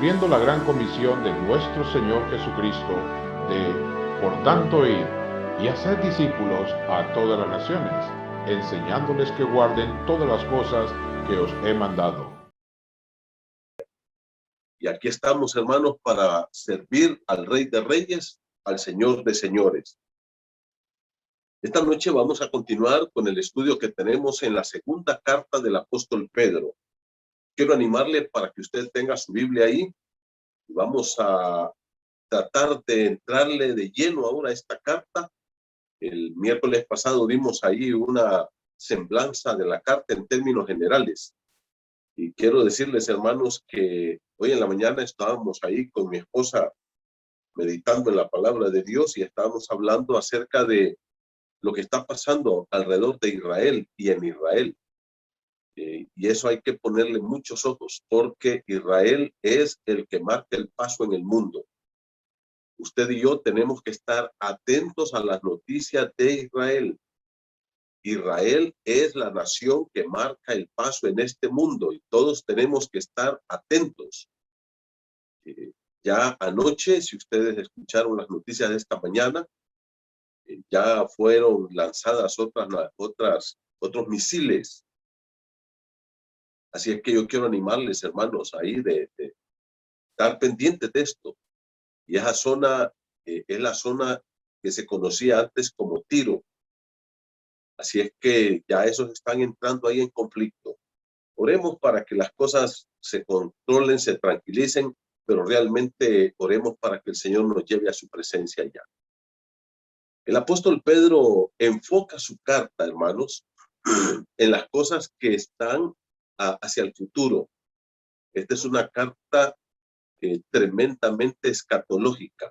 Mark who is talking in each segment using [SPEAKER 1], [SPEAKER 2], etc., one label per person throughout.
[SPEAKER 1] cumpliendo la gran comisión de nuestro Señor Jesucristo de, por tanto, ir y hacer discípulos a todas las naciones, enseñándoles que guarden todas las cosas que os he mandado.
[SPEAKER 2] Y aquí estamos, hermanos, para servir al Rey de Reyes, al Señor de Señores. Esta noche vamos a continuar con el estudio que tenemos en la segunda carta del apóstol Pedro. Quiero animarle para que usted tenga su Biblia ahí. Vamos a tratar de entrarle de lleno ahora a esta carta. El miércoles pasado vimos ahí una semblanza de la carta en términos generales. Y quiero decirles, hermanos, que hoy en la mañana estábamos ahí con mi esposa meditando en la palabra de Dios y estábamos hablando acerca de lo que está pasando alrededor de Israel y en Israel. Y eso hay que ponerle muchos ojos, porque Israel es el que marca el paso en el mundo. Usted y yo tenemos que estar atentos a las noticias de Israel. Israel es la nación que marca el paso en este mundo y todos tenemos que estar atentos. Ya anoche, si ustedes escucharon las noticias de esta mañana, ya fueron lanzadas otros misiles. Así es que yo quiero animarles, hermanos, ahí de estar pendientes de esto. Y esa zona es la zona que se conocía antes como Tiro. Así es que ya esos están entrando ahí en conflicto. Oremos para que las cosas se controlen, se tranquilicen, pero realmente oremos para que el Señor nos lleve a su presencia allá. El apóstol Pedro enfoca su carta, hermanos, en las cosas que están hacia el futuro. Esta es una carta tremendamente escatológica.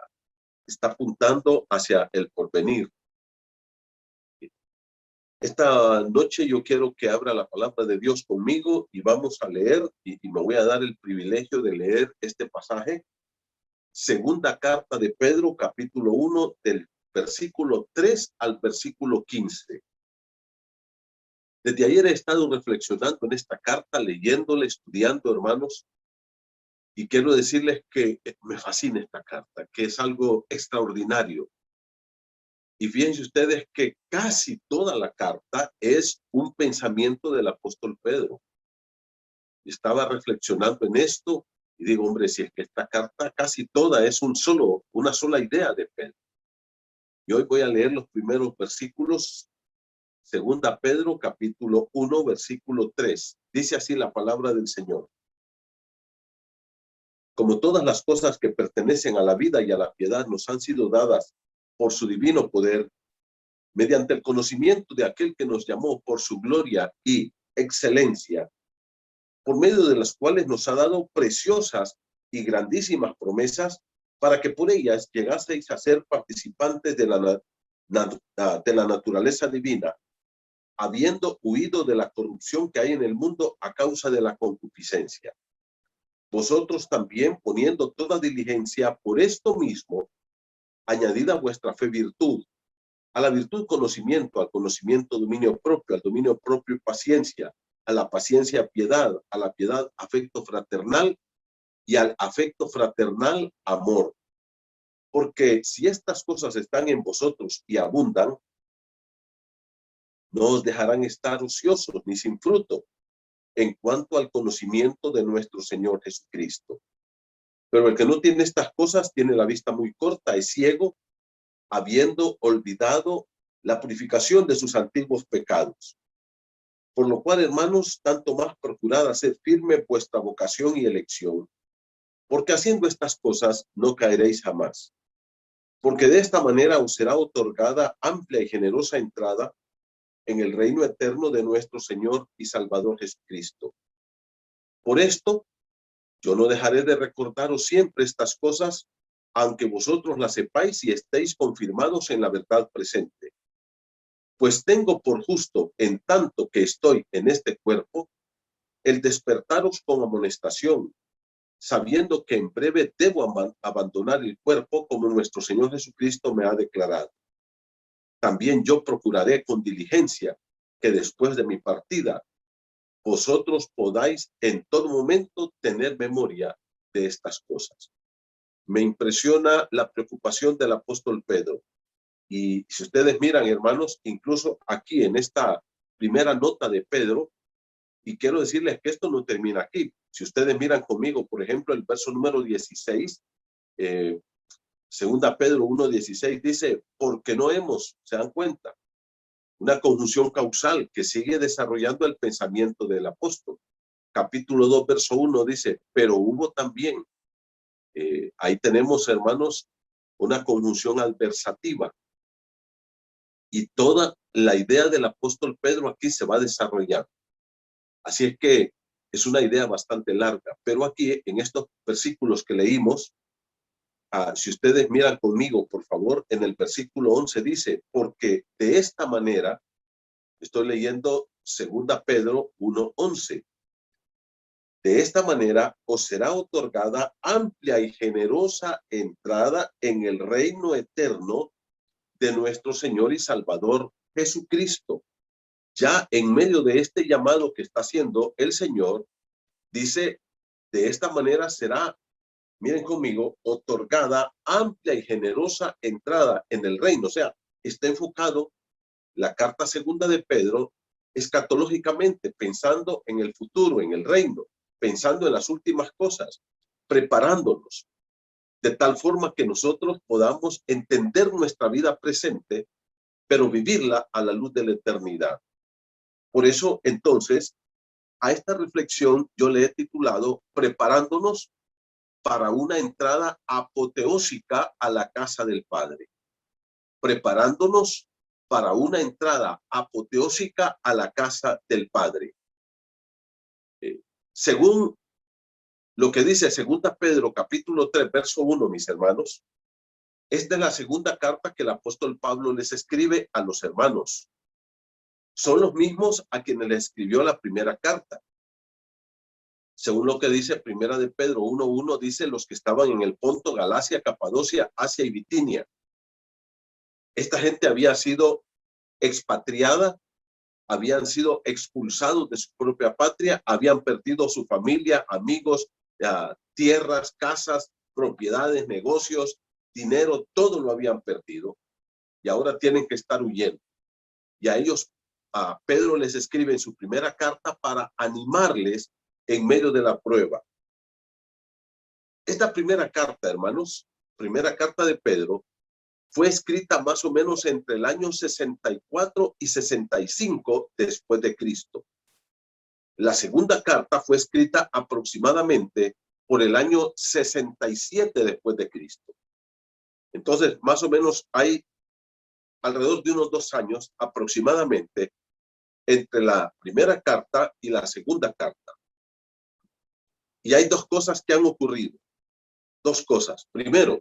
[SPEAKER 2] Está apuntando hacia el porvenir. Esta noche yo quiero que abra la palabra de Dios conmigo y vamos a leer, y me voy a dar el privilegio de leer este pasaje. Segunda carta de Pedro, capítulo 1, del versículo 3 al versículo 15. Desde ayer he estado reflexionando en esta carta, leyéndola, estudiando, hermanos, y quiero decirles que me fascina esta carta, que es algo extraordinario. Y fíjense ustedes que casi toda la carta es un pensamiento del apóstol Pedro. Estaba reflexionando en esto y digo, hombre, si es que esta carta casi toda es una sola idea de Pedro. Y hoy voy a leer los primeros versículos. Segunda Pedro, capítulo 1, versículo 3. Dice así la palabra del Señor. Como todas las cosas que pertenecen a la vida y a la piedad nos han sido dadas por su divino poder, mediante el conocimiento de aquel que nos llamó por su gloria y excelencia, por medio de las cuales nos ha dado preciosas y grandísimas promesas, para que por ellas llegaseis a ser participantes de la naturaleza divina, habiendo huido de la corrupción que hay en el mundo a causa de la concupiscencia. Vosotros también, poniendo toda diligencia por esto mismo, añadid a vuestra fe virtud, a la virtud conocimiento, al conocimiento dominio propio, al dominio propio paciencia, a la paciencia piedad, a la piedad afecto fraternal y al afecto fraternal amor. Porque si estas cosas están en vosotros y abundan, no os dejarán estar ociosos ni sin fruto en cuanto al conocimiento de nuestro Señor Jesucristo. Pero el que no tiene estas cosas tiene la vista muy corta, es ciego, habiendo olvidado la purificación de sus antiguos pecados. Por lo cual, hermanos, tanto más procurad hacer firme vuestra vocación y elección, porque haciendo estas cosas no caeréis jamás. Porque de esta manera os será otorgada amplia y generosa entrada en el reino eterno de nuestro Señor y Salvador Jesucristo. Por esto, yo no dejaré de recordaros siempre estas cosas, aunque vosotros las sepáis y estéis confirmados en la verdad presente. Pues tengo por justo, en tanto que estoy en este cuerpo, el despertaros con amonestación, sabiendo que en breve debo abandonar el cuerpo como nuestro Señor Jesucristo me ha declarado. También yo procuraré con diligencia que después de mi partida, vosotros podáis en todo momento tener memoria de estas cosas. Me impresiona la preocupación del apóstol Pedro. Y si ustedes miran, hermanos, incluso aquí en esta primera nota de Pedro, y quiero decirles que esto no termina aquí. Si ustedes miran conmigo, por ejemplo, el verso número 16, segunda Pedro 1:16 dice, porque no hemos, se dan cuenta, una conjunción causal que sigue desarrollando el pensamiento del apóstol. Capítulo 2, verso 1 dice, pero hubo también. Ahí tenemos, hermanos, una conjunción adversativa. Y toda la idea del apóstol Pedro aquí se va a desarrollar. Así es que es una idea bastante larga. Pero aquí, en estos versículos que leímos, si ustedes miran conmigo, por favor, en el versículo 11 dice, porque de esta manera, estoy leyendo 2 Pedro 1:11. De esta manera os será otorgada amplia y generosa entrada en el reino eterno de nuestro Señor y Salvador Jesucristo. Ya en medio de este llamado que está haciendo el Señor, dice, de esta manera será, miren conmigo, otorgada amplia y generosa entrada en el reino. O sea, está enfocado la carta segunda de Pedro escatológicamente, pensando en el futuro, en el reino, pensando en las últimas cosas, preparándonos de tal forma que nosotros podamos entender nuestra vida presente, pero vivirla a la luz de la eternidad. Por eso, entonces, a esta reflexión yo le he titulado Preparándonos para una entrada apoteósica a la casa del Padre. Preparándonos para una entrada apoteósica a la casa del Padre. Según lo que dice 2 Pedro capítulo 3, verso 1, mis hermanos, esta es la segunda carta que el apóstol Pablo les escribe a los hermanos. Son los mismos a quienes le escribió la primera carta. Según lo que dice primera de Pedro 1:1, dice los que estaban en el Ponto, Galacia, Capadocia, Asia y Bitinia. Esta gente había sido expatriada, habían sido expulsados de su propia patria, habían perdido su familia, amigos, tierras, casas, propiedades, negocios, dinero, todo lo habían perdido y ahora tienen que estar huyendo. Y a ellos, Pedro les escribe en su primera carta para animarles en medio de la prueba. Esta primera carta, hermanos, primera carta de Pedro, fue escrita más o menos entre el año 64 y 65 después de Cristo. La segunda carta fue escrita aproximadamente por el año 67 después de Cristo. Entonces, más o menos hay alrededor de unos 2 años aproximadamente entre la primera carta y la segunda carta. Y hay 2 cosas que han ocurrido. 2 cosas. Primero,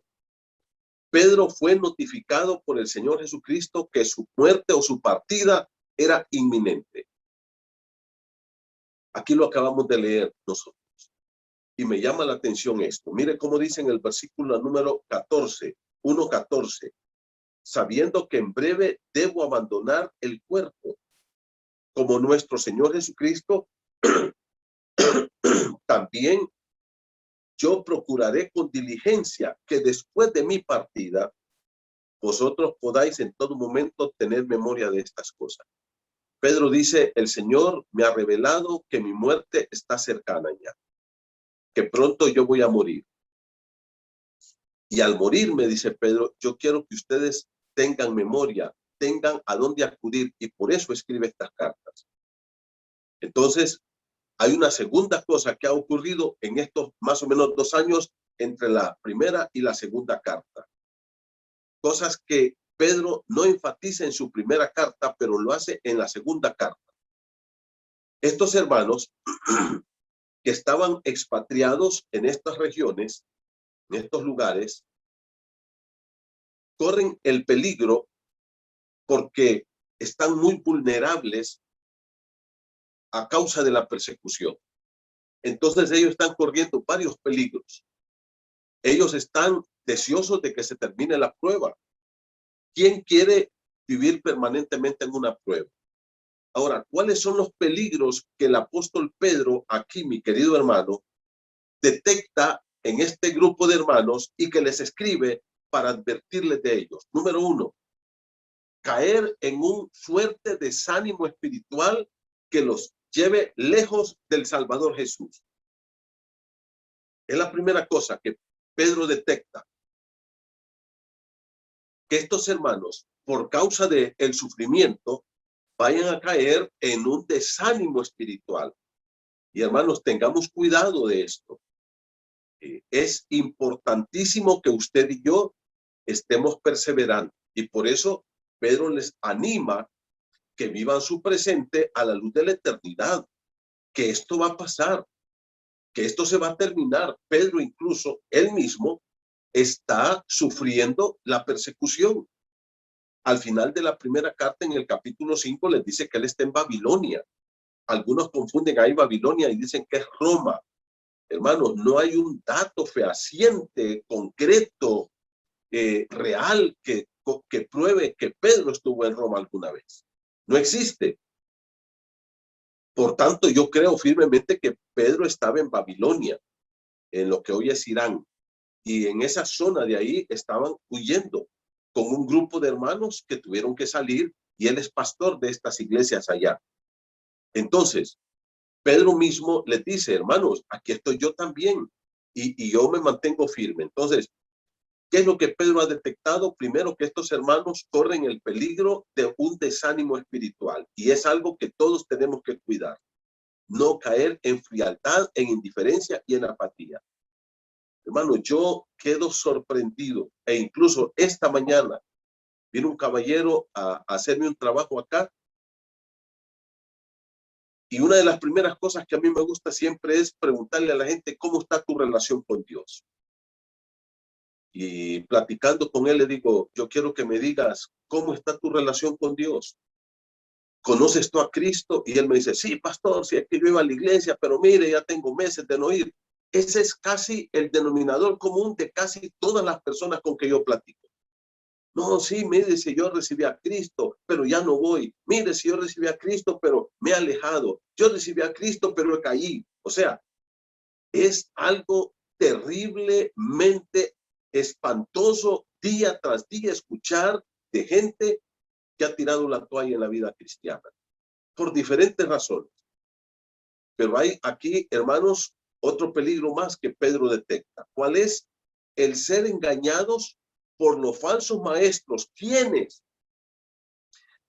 [SPEAKER 2] Pedro fue notificado por el Señor Jesucristo que su muerte o su partida era inminente. Aquí lo acabamos de leer nosotros. Y me llama la atención esto. Mire cómo dice en el versículo número 14, 1:14. Sabiendo que en breve debo abandonar el cuerpo, como nuestro Señor Jesucristo, también yo procuraré con diligencia que después de mi partida, vosotros podáis en todo momento tener memoria de estas cosas. Pedro dice, el Señor me ha revelado que mi muerte está cercana ya, que pronto yo voy a morir. Y al morir, me dice Pedro, yo quiero que ustedes tengan memoria, tengan a dónde acudir, y por eso escribe estas cartas. Entonces, hay una segunda cosa que ha ocurrido en estos más o menos 2 años entre la primera y la segunda carta. Cosas que Pedro no enfatiza en su primera carta, pero lo hace en la segunda carta. Estos hermanos que estaban expatriados en estas regiones, en estos lugares, corren el peligro porque están muy vulnerables a causa de la persecución. Entonces ellos están corriendo varios peligros. Ellos están deseosos de que se termine la prueba. ¿Quién quiere vivir permanentemente en una prueba? Ahora, ¿cuáles son los peligros que el apóstol Pedro, aquí, mi querido hermano, detecta en este grupo de hermanos y que les escribe para advertirles de ellos. Número 1, caer en un fuerte desánimo espiritual que los lleve lejos del Salvador Jesús. Es la primera cosa que Pedro detecta, que estos hermanos, por causa del sufrimiento, vayan a caer en un desánimo espiritual. Y hermanos, tengamos cuidado de esto. Es importantísimo que usted y yo estemos perseverando. Y por eso Pedro les anima que vivan su presente a la luz de la eternidad, que esto va a pasar, que esto se va a terminar. Pedro incluso, él mismo, está sufriendo la persecución. Al final de la primera carta, en el capítulo 5, les dice que él está en Babilonia. Algunos confunden ahí Babilonia y dicen que es Roma. Hermanos, no hay un dato fehaciente, concreto, real, que pruebe que Pedro estuvo en Roma alguna vez. No existe. Por tanto, yo creo firmemente que Pedro estaba en Babilonia, en lo que hoy es Irán. Y en esa zona de ahí estaban huyendo con un grupo de hermanos que tuvieron que salir, y él es pastor de estas iglesias allá. Entonces, Pedro mismo les dice, hermanos, aquí estoy yo también, y yo me mantengo firme. Entonces, ¿qué es lo que Pedro ha detectado? Primero, que estos hermanos corren el peligro de un desánimo espiritual, y es algo que todos tenemos que cuidar. No caer en frialdad, en indiferencia y en apatía. Hermano, yo quedo sorprendido, e incluso esta mañana vino un caballero a hacerme un trabajo acá, y una de las primeras cosas que a mí me gusta siempre es preguntarle a la gente cómo está tu relación con Dios. Y platicando con él le digo, yo quiero que me digas cómo está tu relación con Dios. ¿Conoces tú a Cristo? Y él me dice, sí, pastor, sí, es que yo iba a la iglesia, pero mire, ya tengo meses de no ir. Ese es casi el denominador común de casi todas las personas con que yo platico. No, sí, mire, si yo recibí a Cristo, pero ya no voy. Mire, si yo recibí a Cristo, pero me he alejado. Yo recibí a Cristo, pero caí. O sea, es algo terriblemente espantoso día tras día escuchar de gente que ha tirado la toalla en la vida cristiana, por diferentes razones. Pero hay aquí, hermanos, otro peligro más que Pedro detecta. ¿Cuál es? El ser engañados por los falsos maestros, quienes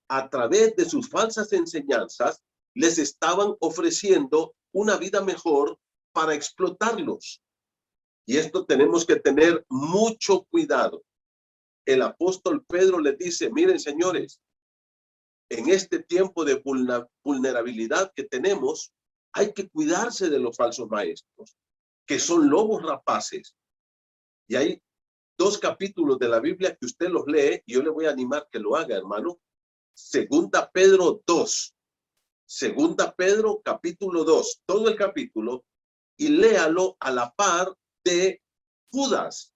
[SPEAKER 2] a través de sus falsas enseñanzas les estaban ofreciendo una vida mejor para explotarlos. Y esto tenemos que tener mucho cuidado. El apóstol Pedro les dice, miren señores, en este tiempo de vulnerabilidad que tenemos, hay que cuidarse de los falsos maestros, que son lobos rapaces. Y hay 2 capítulos de la Biblia que usted los lee, y yo le voy a animar que lo haga, hermano. Segunda Pedro 2. Segunda Pedro capítulo 2, todo el capítulo, y léalo a la par de Judas,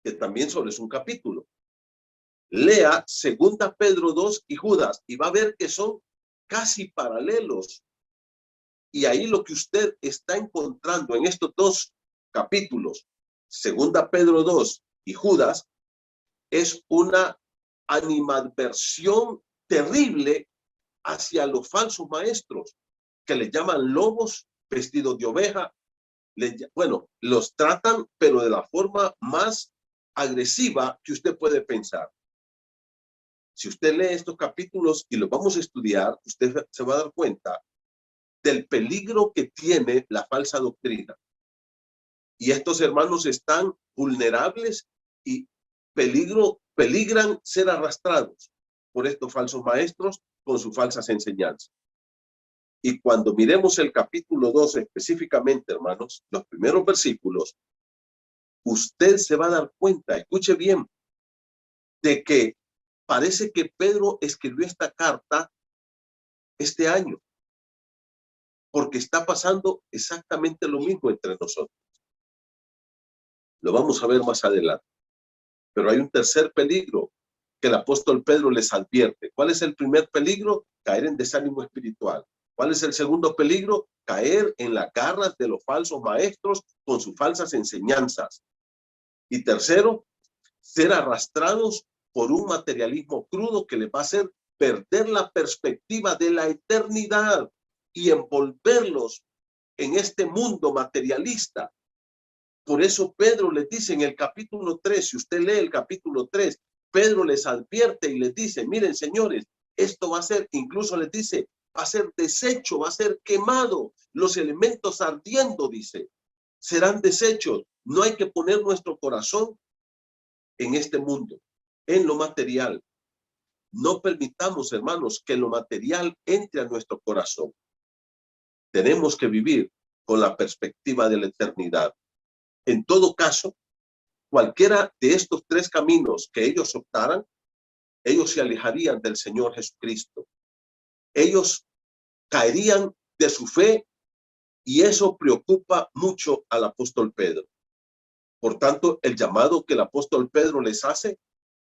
[SPEAKER 2] que también solo es un capítulo. Lea Segunda Pedro 2 y Judas, y va a ver que son casi paralelos. Y ahí lo que usted está encontrando en estos 2 capítulos, Segunda Pedro 2 y Judas, es una animadversión terrible hacia los falsos maestros, que les llaman lobos vestidos de oveja. Bueno, los tratan, pero de la forma más agresiva que usted puede pensar. Si usted lee estos capítulos y los vamos a estudiar, usted se va a dar cuenta del peligro que tiene la falsa doctrina. Y estos hermanos están vulnerables y peligran ser arrastrados por estos falsos maestros con sus falsas enseñanzas. Y cuando miremos el capítulo 12 específicamente, hermanos, los primeros versículos, usted se va a dar cuenta, escuche bien, de que parece que Pedro escribió esta carta este año, porque está pasando exactamente lo mismo entre nosotros. Lo vamos a ver más adelante. Pero hay un tercer peligro que el apóstol Pedro les advierte. ¿Cuál es el primer peligro? Caer en desánimo espiritual. ¿Cuál es el segundo peligro? caer en las garras de los falsos maestros con sus falsas enseñanzas. Y tercero, ser arrastrados por un materialismo crudo que les va a hacer perder la perspectiva de la eternidad y envolverlos en este mundo materialista. Por eso Pedro les dice en el capítulo 3, si usted lee el capítulo 3, Pedro les advierte y les dice, miren señores, esto va a ser, incluso les dice, va a ser deshecho, va a ser quemado, los elementos ardiendo, dice, serán desechos. No hay que poner nuestro corazón en este mundo, en lo material. No permitamos, hermanos, que lo material entre a nuestro corazón. Tenemos que vivir con la perspectiva de la eternidad. En todo caso, cualquiera de estos tres caminos que ellos optaran, ellos se alejarían del Señor Jesucristo. Ellos caerían de su fe y eso preocupa mucho al apóstol Pedro. Por tanto, el llamado que el apóstol Pedro les hace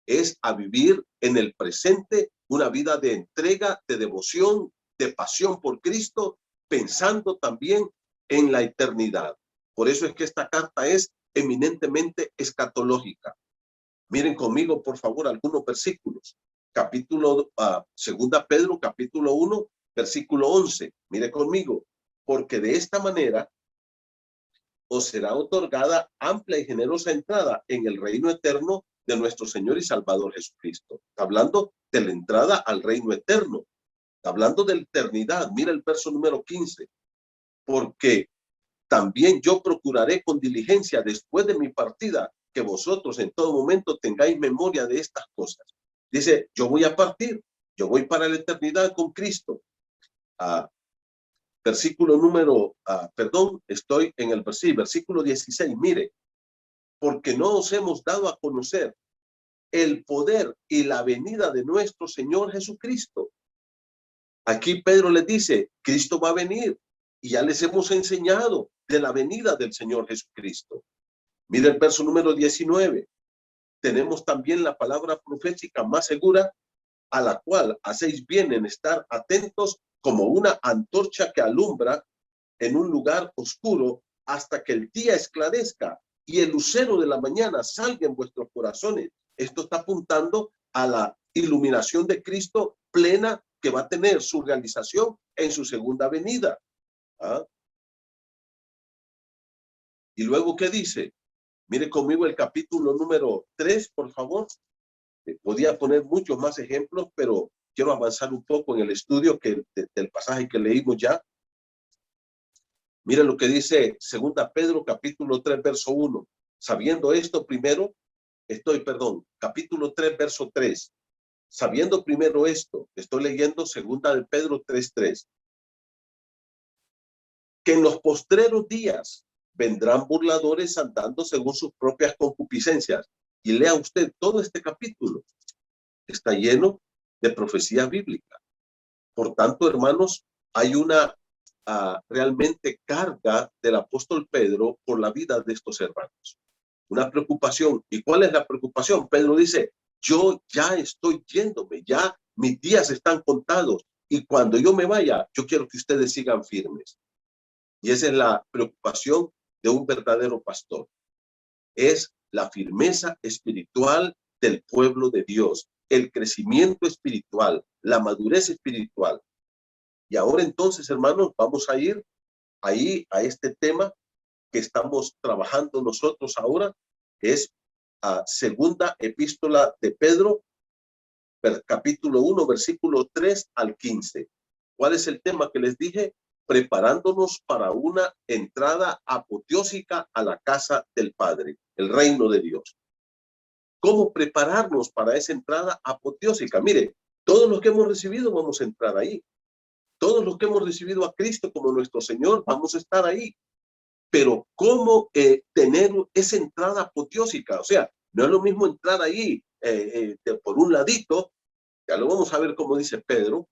[SPEAKER 2] es a vivir en el presente una vida de entrega, de devoción, de pasión por Cristo, pensando también en la eternidad. Por eso es que esta carta es eminentemente escatológica. Miren conmigo, por favor, algunos versículos. Segunda Pedro, capítulo 1, versículo 11. Mire conmigo, porque de esta manera os será otorgada amplia y generosa entrada en el reino eterno de nuestro Señor y Salvador Jesucristo. Está hablando de la entrada al reino eterno. Está hablando de la eternidad. Mira el verso número 15. Porque también yo procuraré con diligencia después de mi partida que vosotros en todo momento tengáis memoria de estas cosas. Dice, yo voy a partir, yo voy para la eternidad con Cristo. Estoy en el versículo 16, mire, porque no os hemos dado a conocer el poder y la venida de nuestro Señor Jesucristo. Aquí Pedro les dice, Cristo va a venir y ya les hemos enseñado de la venida del Señor Jesucristo. Mire el verso número 19. Tenemos también la palabra profética más segura, a la cual hacéis bien en estar atentos como una antorcha que alumbra en un lugar oscuro hasta que el día esclarezca y el lucero de la mañana salga en vuestros corazones. Esto está apuntando a la iluminación de Cristo plena que va a tener su realización en su segunda venida. Y luego, ¿qué dice? Mire conmigo el capítulo número 3, por favor. Podía poner muchos más ejemplos, pero quiero avanzar un poco en el estudio del pasaje que leímos ya. Mire lo que dice segunda Pedro, capítulo 3, verso 1. Sabiendo esto primero, capítulo 3, verso 3. Sabiendo primero esto, estoy leyendo segunda de Pedro 3:3. Que en los postreros días vendrán burladores andando según sus propias concupiscencias. Y lea usted todo este capítulo. Está lleno de profecía bíblica. Por tanto, hermanos, hay una realmente carga del apóstol Pedro por la vida de estos hermanos. Una preocupación. ¿Y cuál es la preocupación? Pedro dice, yo ya estoy yéndome, ya mis días están contados. Y cuando yo me vaya, yo quiero que ustedes sigan firmes. Y esa es la preocupación de un verdadero pastor. Es la firmeza espiritual del pueblo de Dios, el crecimiento espiritual, la madurez espiritual. Y ahora entonces, hermanos, vamos a ir ahí a este tema que estamos trabajando nosotros ahora, que es segunda epístola de Pedro, capítulo 1, versículo 3 al 15. ¿Cuál es el tema que les dije? Preparándonos para una entrada apoteósica a la casa del Padre, el reino de Dios. ¿Cómo prepararnos para esa entrada apoteósica? Mire, todos los que hemos recibido vamos a entrar ahí. Todos los que hemos recibido a Cristo como nuestro Señor vamos a estar ahí. Pero ¿cómo tener esa entrada apoteósica? O sea, no es lo mismo entrar ahí por un ladito, ya lo vamos a ver como dice Pedro,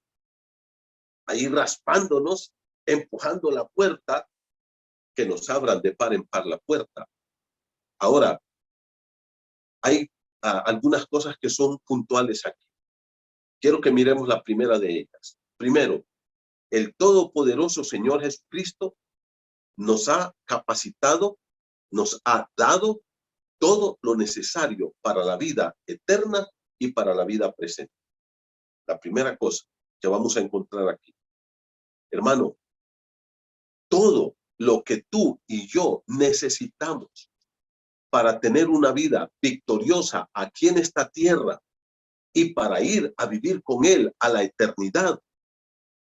[SPEAKER 2] ahí raspándonos, empujando la puerta, que nos abran de par en par la puerta. Ahora, hay algunas cosas que son puntuales aquí. Quiero que miremos la primera de ellas. Primero, el todopoderoso Señor Jesucristo nos ha capacitado, nos ha dado todo lo necesario para la vida eterna y para la vida presente. La primera cosa que vamos a encontrar aquí. Hermano, todo lo que tú y yo necesitamos para tener una vida victoriosa aquí en esta tierra y para ir a vivir con Él a la eternidad,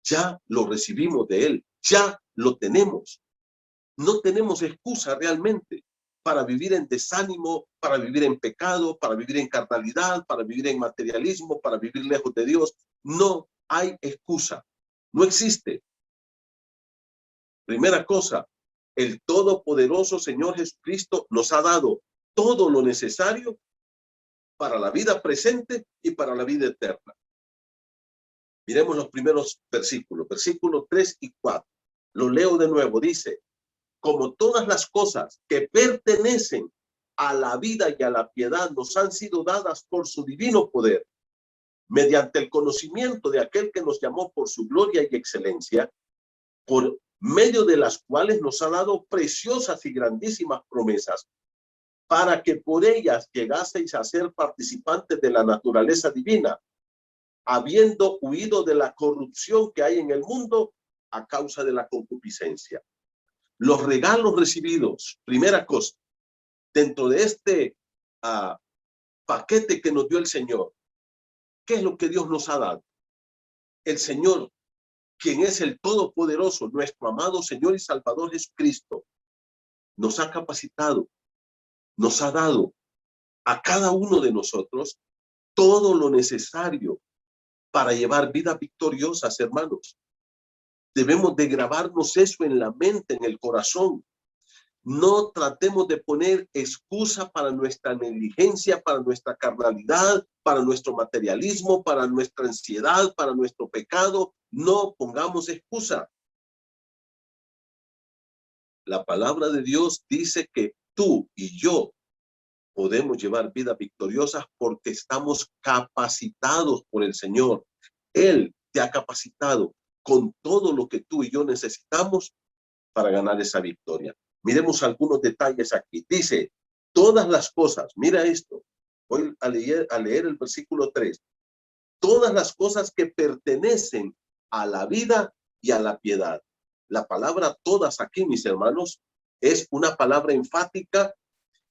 [SPEAKER 2] ya lo recibimos de Él, ya lo tenemos. No tenemos excusa realmente para vivir en desánimo, para vivir en pecado, para vivir en carnalidad, para vivir en materialismo, para vivir lejos de Dios. No hay excusa, no existe. Primera cosa, el todopoderoso Señor Jesucristo nos ha dado todo lo necesario para la vida presente y para la vida eterna. Miremos los primeros versículos, versículos 3 y 4. Lo leo de nuevo, dice: como todas las cosas que pertenecen a la vida y a la piedad nos han sido dadas por su divino poder, mediante el conocimiento de aquel que nos llamó por su gloria y excelencia, por medio de las cuales nos ha dado preciosas y grandísimas promesas, para que por ellas llegaseis a ser participantes de la naturaleza divina, habiendo huido de la corrupción que hay en el mundo a causa de la concupiscencia. Los regalos recibidos, primera cosa, dentro de este paquete que nos dio el Señor, ¿qué es lo que Dios nos ha dado? El Señor, quien es el Todopoderoso, nuestro amado Señor y Salvador Jesucristo, nos ha capacitado, nos ha dado a cada uno de nosotros todo lo necesario para llevar vidas victoriosas, hermanos. Debemos de grabarnos eso en la mente, en el corazón. No tratemos de poner excusa para nuestra negligencia, para nuestra carnalidad, para nuestro materialismo, para nuestra ansiedad, para nuestro pecado. No pongamos excusa. La palabra de Dios dice que tú y yo podemos llevar vidas victoriosas porque estamos capacitados por el Señor. Él te ha capacitado con todo lo que tú y yo necesitamos para ganar esa victoria. Miremos algunos detalles aquí. Dice, todas las cosas, mira esto, voy a leer el versículo 3. Todas las cosas que pertenecen a la vida y a la piedad. La palabra todas aquí, mis hermanos, es una palabra enfática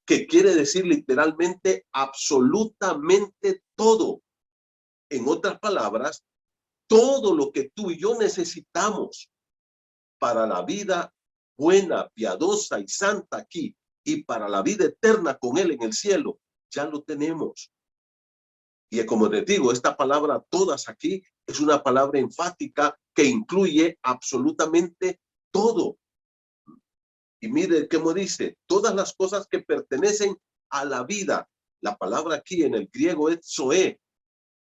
[SPEAKER 2] que quiere decir literalmente absolutamente todo. En otras palabras, todo lo que tú y yo necesitamos para la vida buena, piadosa y santa aquí y para la vida eterna con Él en el cielo, ya lo tenemos. Y como les digo, esta palabra todas aquí es una palabra enfática que incluye absolutamente todo. Y mire cómo dice, todas las cosas que pertenecen a la vida. La palabra aquí en el griego es zoe.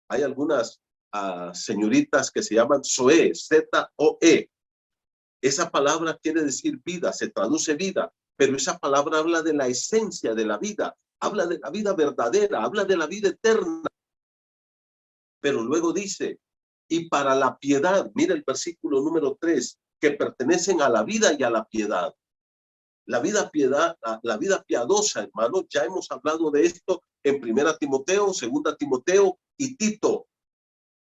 [SPEAKER 2] Hay algunas señoritas que se llaman zoe, Z-O-E. Esa palabra quiere decir vida, se traduce vida, pero esa palabra habla de la esencia de la vida, habla de la vida verdadera, habla de la vida eterna. Pero luego dice, y para la piedad, mira el versículo número 3, que pertenecen a la vida y a la piedad. La vida piadosa, hermano, ya hemos hablado de esto en 1 Timoteo, 2 Timoteo y Tito.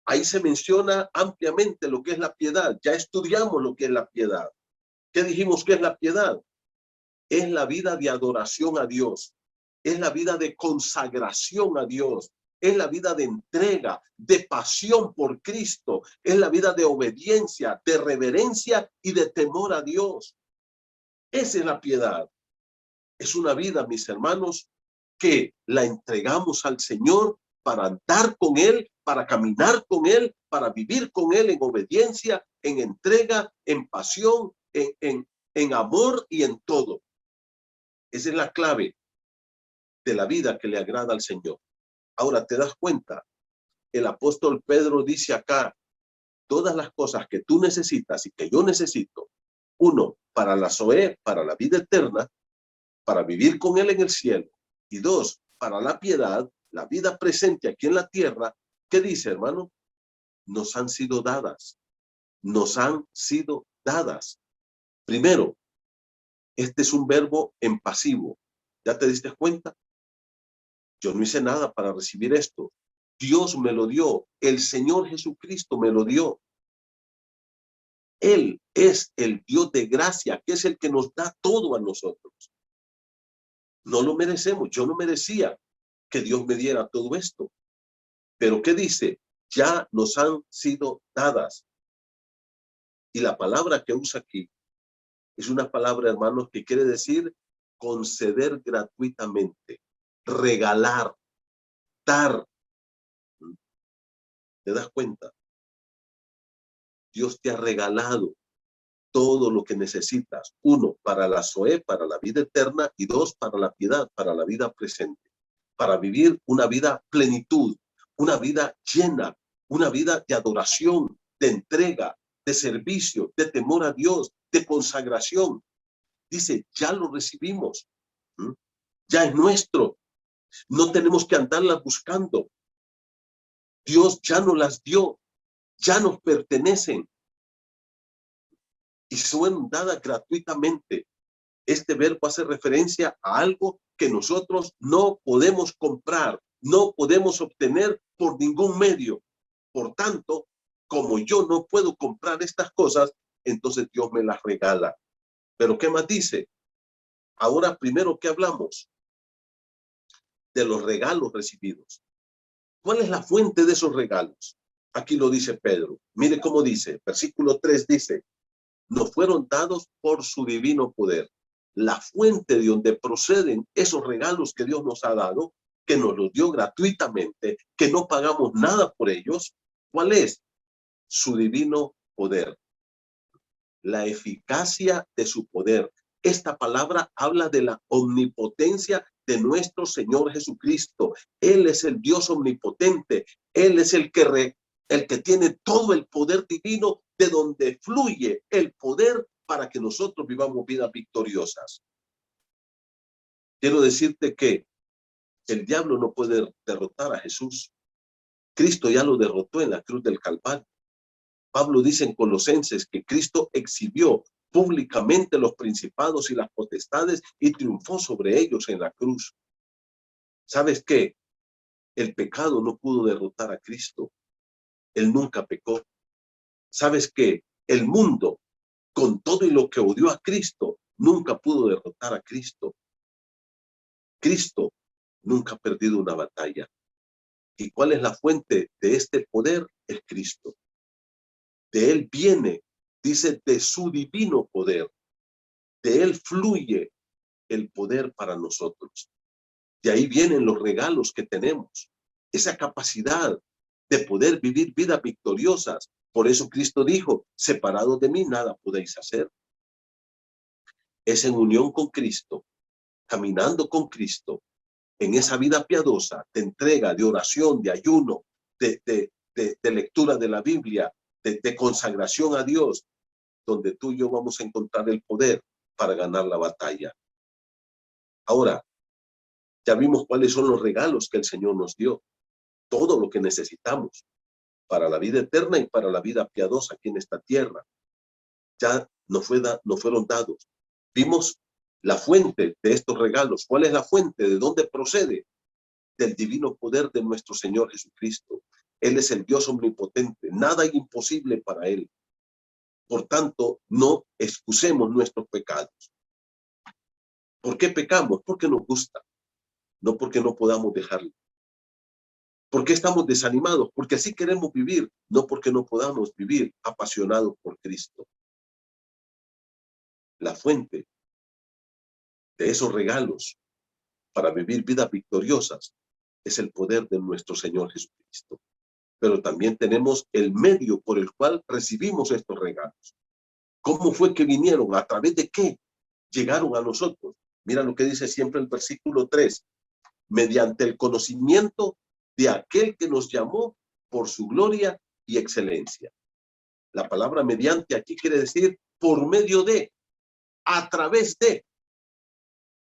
[SPEAKER 2] Ahí se menciona ampliamente lo que es la piedad. Ya estudiamos lo que es la piedad. ¿Qué dijimos que es la piedad? Es la vida de adoración a Dios. Es la vida de consagración a Dios. Es la vida de entrega, de pasión por Cristo. Es la vida de obediencia, de reverencia y de temor a Dios. Esa es la piedad. Es una vida, mis hermanos, que la entregamos al Señor para andar con Él, para caminar con Él, para vivir con Él en obediencia, en entrega, en pasión, en amor y en todo. Esa es la clave de la vida que le agrada al Señor. Ahora, ¿te das cuenta? El apóstol Pedro dice acá, todas las cosas que tú necesitas y que yo necesito, uno, para la zoe, para la vida eterna, para vivir con Él en el cielo, y dos, para la piedad, la vida presente aquí en la tierra. ¿Qué dice, hermano? Nos han sido dadas, nos han sido dadas. Primero, este es un verbo en pasivo. ¿Ya te diste cuenta? Yo no hice nada para recibir esto. Dios me lo dio. El Señor Jesucristo me lo dio. Él es el Dios de gracia, que es el que nos da todo a nosotros. No lo merecemos. Yo no merecía que Dios me diera todo esto. Pero ¿qué dice? Ya nos han sido dadas. Y la palabra que usa aquí es una palabra, hermanos, que quiere decir conceder gratuitamente, regalar, dar. ¿Te das cuenta? Dios te ha regalado todo lo que necesitas. Uno, para la Zoe, para la vida eterna, y dos, para la piedad, para la vida presente. Para vivir una vida plenitud, una vida llena, una vida de adoración, de entrega, de servicio, de temor a Dios, de consagración. Dice, ya lo recibimos. Ya es nuestro. No tenemos que andarlas buscando. Dios ya nos las dio. Ya nos pertenecen. Y son dadas gratuitamente. Este verbo hace referencia a algo que nosotros no podemos comprar, no podemos obtener por ningún medio. Por tanto, como yo no puedo comprar estas cosas, entonces Dios me las regala. Pero ¿qué más dice? Ahora primero que hablamos de los regalos recibidos. ¿Cuál es la fuente de esos regalos? Aquí lo dice Pedro. Mire cómo dice, versículo 3 dice, nos fueron dados por su divino poder. La fuente de donde proceden esos regalos que Dios nos ha dado, que nos los dio gratuitamente, que no pagamos nada por ellos, ¿cuál es? Su divino poder. La eficacia de su poder. Esta palabra habla de la omnipotencia de nuestro Señor Jesucristo. Él es el Dios omnipotente. Él es el que tiene todo el poder divino, de donde fluye el poder para que nosotros vivamos vidas victoriosas. Quiero decirte que el diablo no puede derrotar a Jesús. Cristo ya lo derrotó en la cruz del Calvario. Pablo dice en Colosenses que Cristo exhibió públicamente los principados y las potestades y triunfó sobre ellos en la cruz. ¿Sabes qué? El pecado no pudo derrotar a Cristo. Él nunca pecó. ¿Sabes qué? El mundo, con todo y lo que odió a Cristo, nunca pudo derrotar a Cristo. Cristo nunca ha perdido una batalla. ¿Y cuál es la fuente de este poder? Es Cristo. De Él viene, dice, de su divino poder. De Él fluye el poder para nosotros. De ahí vienen los regalos que tenemos. Esa capacidad de poder vivir vidas victoriosas. Por eso Cristo dijo, separados de mí nada podéis hacer. Es en unión con Cristo, caminando con Cristo, en esa vida piadosa, de entrega, de oración, de ayuno, de lectura de la Biblia, de consagración a Dios, donde tú y yo vamos a encontrar el poder para ganar la batalla. Ahora, ya vimos cuáles son los regalos que el Señor nos dio. Todo lo que necesitamos para la vida eterna y para la vida piadosa aquí en esta tierra. Ya nos fueron dados. Vimos la fuente de estos regalos. ¿Cuál es la fuente? ¿De dónde procede? Del divino poder de nuestro Señor Jesucristo. Él es el Dios omnipotente. Nada es imposible para Él. Por tanto, no excusemos nuestros pecados. ¿Por qué pecamos? Porque nos gusta. No porque no podamos dejarlo. ¿Por qué estamos desanimados? Porque así queremos vivir, no porque no podamos vivir apasionados por Cristo. La fuente de esos regalos para vivir vidas victoriosas es el poder de nuestro Señor Jesucristo. Pero también tenemos el medio por el cual recibimos estos regalos. ¿Cómo fue que vinieron? ¿A través de qué llegaron a nosotros? Mira lo que dice siempre el versículo 3. Mediante el conocimiento de aquel que nos llamó por su gloria y excelencia. La palabra mediante aquí quiere decir por medio de, a través de.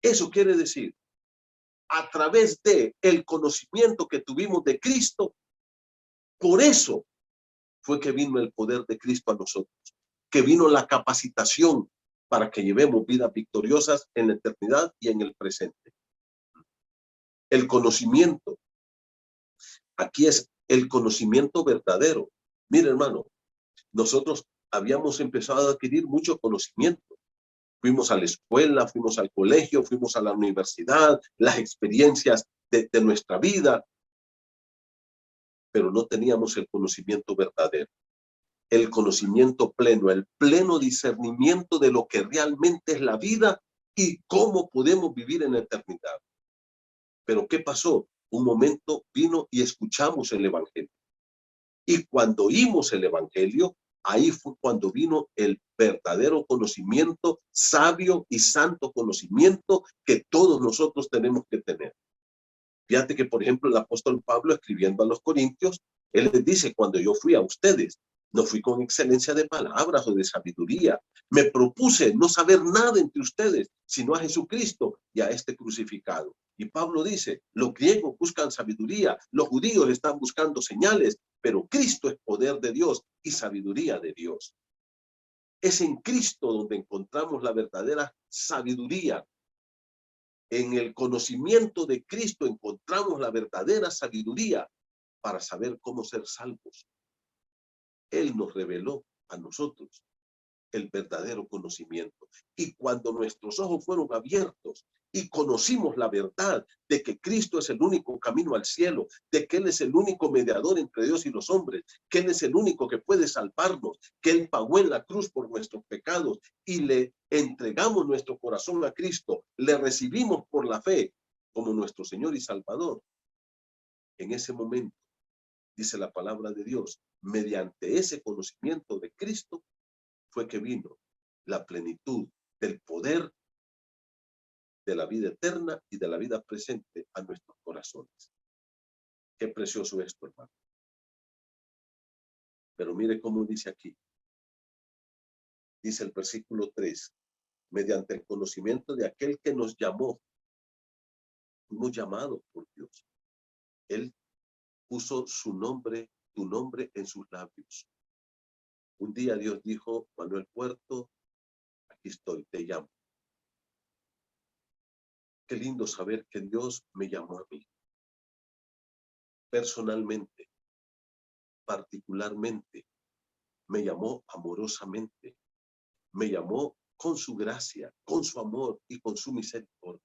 [SPEAKER 2] Eso quiere decir, a través de el conocimiento que tuvimos de Cristo, por eso fue que vino el poder de Cristo a nosotros, que vino la capacitación para que llevemos vidas victoriosas en la eternidad y en el presente. El conocimiento, aquí es el conocimiento verdadero. Mire, hermano, nosotros habíamos empezado a adquirir mucho conocimiento. Fuimos a la escuela, fuimos al colegio, fuimos a la universidad, las experiencias de nuestra vida, pero no teníamos el conocimiento verdadero, el conocimiento pleno, el pleno discernimiento de lo que realmente es la vida y cómo podemos vivir en la eternidad. Pero ¿qué pasó? Un momento vino y escuchamos el evangelio. Y cuando oímos el evangelio, ahí fue cuando vino el verdadero conocimiento, sabio y santo conocimiento que todos nosotros tenemos que tener. Fíjate que, por ejemplo, el apóstol Pablo, escribiendo a los Corintios, él les dice: cuando yo fui a ustedes, no fui con excelencia de palabras o de sabiduría. Me propuse no saber nada entre ustedes, sino a Jesucristo y a este crucificado. Y Pablo dice: los griegos buscan sabiduría, los judíos están buscando señales, pero Cristo es poder de Dios y sabiduría de Dios. Es en Cristo donde encontramos la verdadera sabiduría. En el conocimiento de Cristo encontramos la verdadera sabiduría para saber cómo ser salvos. Él nos reveló a nosotros el verdadero conocimiento. Y cuando nuestros ojos fueron abiertos y conocimos la verdad de que Cristo es el único camino al cielo, de que Él es el único mediador entre Dios y los hombres, que Él es el único que puede salvarnos, que Él pagó en la cruz por nuestros pecados y le entregamos nuestro corazón a Cristo, le recibimos por la fe como nuestro Señor y Salvador. En ese momento, dice la palabra de Dios, mediante ese conocimiento de Cristo, fue que vino la plenitud del poder de la vida eterna y de la vida presente a nuestros corazones. Qué precioso esto, hermano. Pero mire cómo dice aquí. Dice el versículo 3, mediante el conocimiento de aquel que nos llamó. Fuimos llamados por Dios. Él puso su nombre, tu nombre en sus labios. Un día Dios dijo: Manuel Puerto, aquí estoy, te llamo. Qué lindo saber que Dios me llamó a mí. Personalmente, particularmente, me llamó amorosamente, me llamó con su gracia, con su amor y con su misericordia.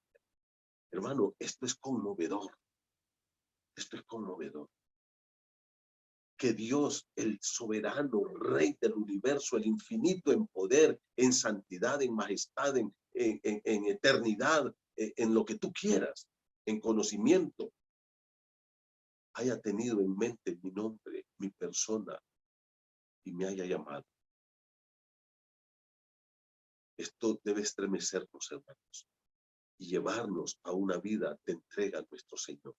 [SPEAKER 2] Hermano, esto es conmovedor. Esto es conmovedor. Que Dios, el soberano Rey del universo, el infinito en poder, en santidad, en majestad, en eternidad, en lo que tú quieras, en conocimiento, haya tenido en mente mi nombre, mi persona, y me haya llamado. Esto debe estremecernos, hermanos, y llevarnos a una vida de entrega a nuestro Señor.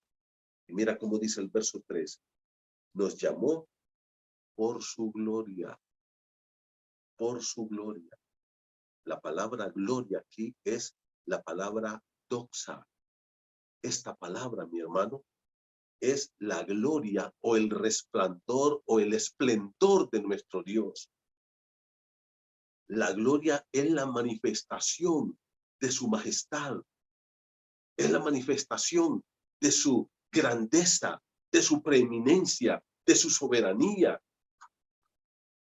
[SPEAKER 2] Y mira cómo dice el verso 3. Nos llamó por su gloria. Por su gloria. La palabra gloria aquí es la palabra doxa. Esta palabra, mi hermano, es la gloria o el resplandor o el esplendor de nuestro Dios. La gloria es la manifestación de su majestad. Es la manifestación de su grandeza, de su preeminencia, de su soberanía.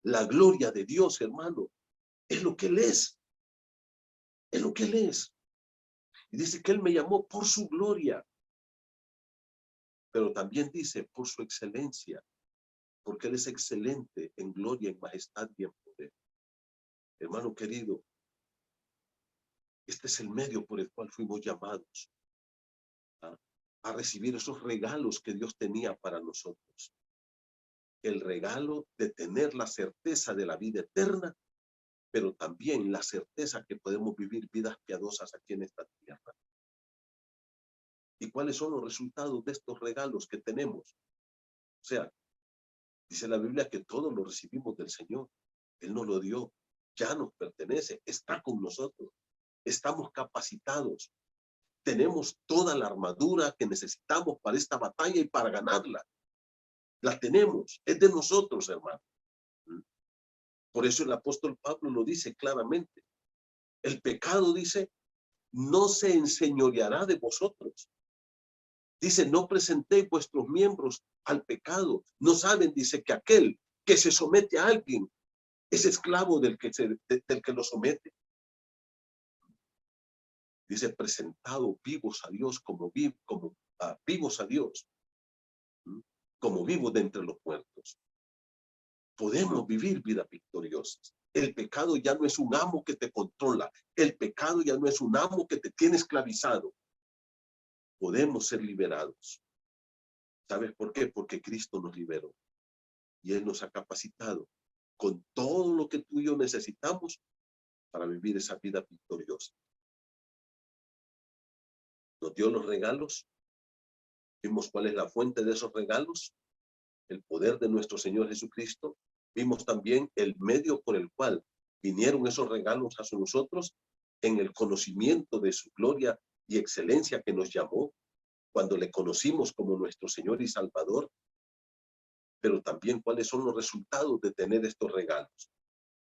[SPEAKER 2] La gloria de Dios, hermano, es lo que Él es. Es lo que Él es. Y dice que Él me llamó por su gloria. Pero también dice por su excelencia. Porque Él es excelente en gloria, en majestad y en poder. Hermano querido, este es el medio por el cual fuimos llamados a recibir esos regalos que Dios tenía para nosotros. El regalo de tener la certeza de la vida eterna, pero también la certeza que podemos vivir vidas piadosas aquí en esta tierra. ¿Y cuáles son los resultados de estos regalos que tenemos? O sea, dice la Biblia que todos lo recibimos del Señor. Él nos lo dio, ya nos pertenece, está con nosotros. Estamos capacitados. Tenemos toda la armadura que necesitamos para esta batalla y para ganarla. La tenemos, es de nosotros, hermano. Por eso el apóstol Pablo lo dice claramente. El pecado, dice, no se enseñoreará de vosotros. Dice, no presentéis vuestros miembros al pecado. No saben, dice, que aquel que se somete a alguien es esclavo del que lo somete. Dice, presentado vivos a Dios vivos a Dios, como vivos de entre los muertos. Podemos vivir vidas victoriosas. El pecado ya no es un amo que te controla. El pecado ya no es un amo que te tiene esclavizado. Podemos ser liberados. ¿Sabes por qué? Porque Cristo nos liberó. Y Él nos ha capacitado con todo lo que tú y yo necesitamos para vivir esa vida victoriosa. Nos dio los regalos. Vimos cuál es la fuente de esos regalos. El poder de nuestro Señor Jesucristo. Vimos también el medio por el cual vinieron esos regalos hacia nosotros en el conocimiento de su gloria y excelencia que nos llamó cuando le conocimos como nuestro Señor y Salvador, pero también cuáles son los resultados de tener estos regalos.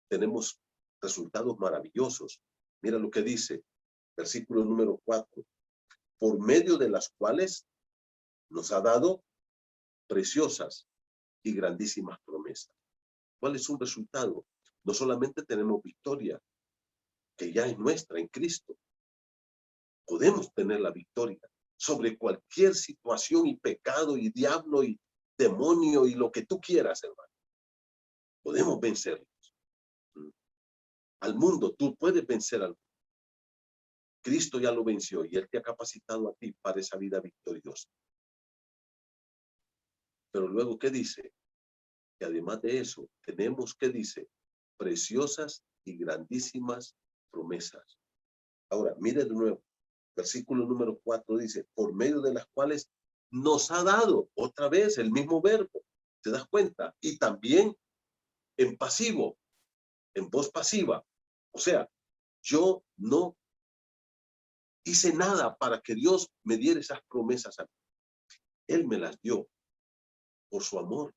[SPEAKER 2] Tenemos resultados maravillosos. Mira lo que dice, versículo número 4, por medio de las cuales nos ha dado preciosas y grandísimas promesas. ¿Cuál es un resultado? No solamente tenemos victoria, que ya es nuestra en Cristo. Podemos tener la victoria sobre cualquier situación y pecado y diablo y demonio y lo que tú quieras, hermano. Podemos vencerlos. Al mundo, tú puedes vencer al mundo. Cristo ya lo venció y Él te ha capacitado a ti para esa vida victoriosa. Pero luego, ¿qué dice? Que además de eso, tenemos, ¿qué dice? Preciosas y grandísimas promesas. Ahora, mire de nuevo, versículo número 4 dice, por medio de las cuales nos ha dado, otra vez el mismo verbo, ¿te das cuenta? Y también en pasivo, en voz pasiva. O sea, yo no hice nada para que Dios me diera esas promesas a mí. Él me las dio por su amor,